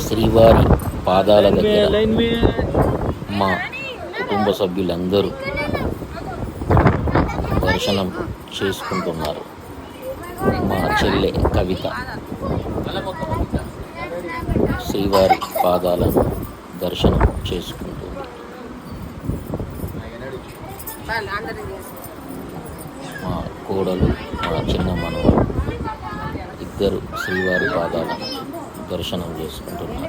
శ్రీవారి పాదాల దగ్గర మా కుటుంబ సభ్యులందరూ దర్శనం చేసుకుంటున్నారు. మా చెల్లె కవిత శ్రీవారి పాదాలను దర్శనం చేసుకుంటుంది. మా కోడలు, మా చిన్న మనవడు ఇద్దరు శ్రీవారి పాదాలను దర్శనం చేసుకుంటున్నారు.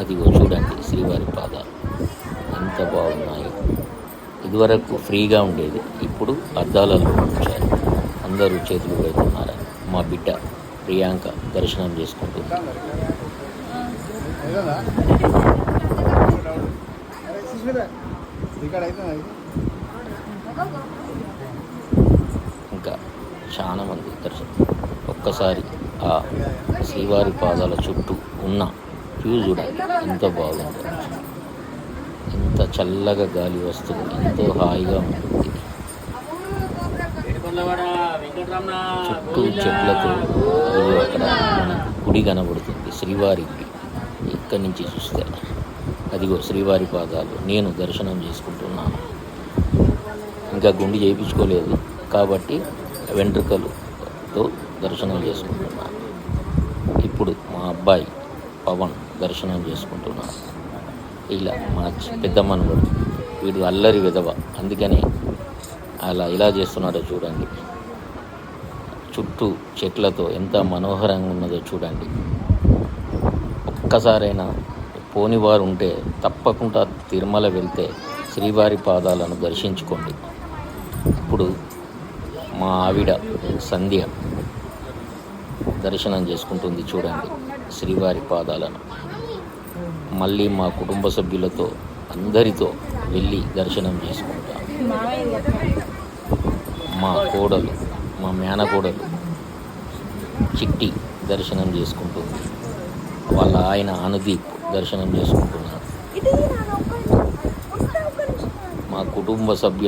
అదిగో చూడండి శ్రీవారి పాదాలు ఎంత బాగున్నాయి. ఇదివరకు ఫ్రీగా ఉండేది, ఇప్పుడు అద్దాలలో ఉంచారు. అందరూ చేతులు పెడుతున్నారు. మా బిడ్డ ప్రియాంక దర్శనం చేసుకుంటుంది. ఇంకా చాలా మంది దర్శనం. ఒక్కసారి ఆ శ్రీవారి పాదాల చుట్టూ ఉన్న వ్యూ చూడండి ఎంత బాగుందో. ఎంత చల్లగా గాలి వస్తుంది, ఎంతో హాయిగా ఉంటుంది. చుట్టూ చెట్లతో అక్కడ మనకు గుడి కనబడుతుంది, శ్రీవారి గుడి. ఇక్కడి నుంచి చూస్తే అదిగో శ్రీవారి పాదాలు. నేను దర్శనం చేసుకుంటున్నాను. ఇంకా గుండు చేయించుకోలేదు కాబట్టి వెంట్రుకలతో దర్శనం చేసుకుంటున్నాను. ఇప్పుడు మా అబ్బాయి పవన్ దర్శనం చేసుకుంటున్నాను. ఇలా మా పెద్ద మనవడు, వీడు అల్లరి విధవ, అందుకని అలా ఇలా చేస్తున్నాడో చూడండి. చుట్టూ చెట్లతో ఎంత మనోహరంగా ఉన్నదో చూడండి. ఒక్కసారైనా పోనివారు ఉంటే తప్పకుండా తిరుమల వెళ్తే శ్రీవారి పాదాలను దర్శించుకోండి. ఇప్పుడు మా ఆవిడ సంధ్య దర్శనం చేసుకుంటుంది చూడండి శ్రీవారి పాదాలను. మళ్ళీ మా కుటుంబ సభ్యులతో అందరితో వెళ్ళి దర్శనం చేసుకుంటాం. మా కోడలు, మా మేనకోడలు చిట్టి దర్శనం చేసుకుంటుంది. వాళ్ళ ఆయన అనుదీప్ దర్శనం చేసుకుంటున్నారు. మా కుటుంబ సభ్యులు